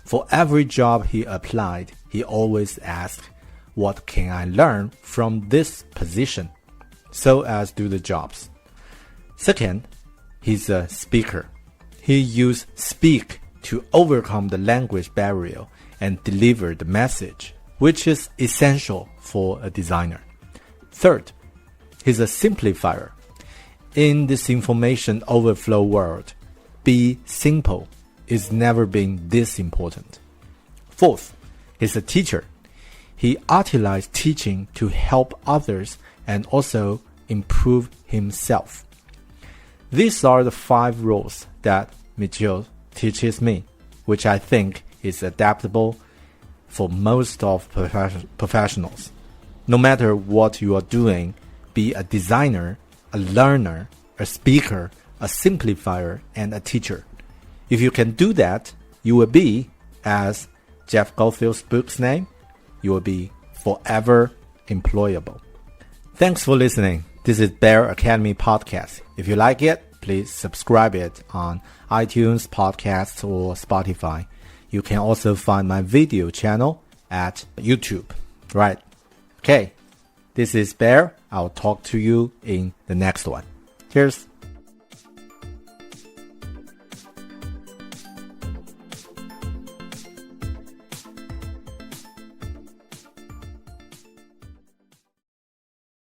For every job he applied, he always asked, what can I learn from this position, so as do the jobs. Second, he's a speaker. He used speak to overcome the language barrier and deliver the message, which is essential for a designer. Third, he's a simplifier. In this information overflow world, be simple is never been this important. Fourth, he's a teacher. He utilized teaching to help others and also improve himself. These are the 5 roles that Michel teaches me, which I think is adaptable for most of professionals. No matter what you are doing, be a designer, a learner, a speaker, a simplifier, and a teacher. If you can do that, you will be, as Jeff Goldfield's book's name, you will be forever employable. Thanks for listening. This is Bear Academy Podcast. If you like it, please subscribe it on iTunes, Podcasts, or Spotify. You can also find my video channel at YouTube. Right. Okay. This is Bear. I'll talk to you in the next one. Cheers.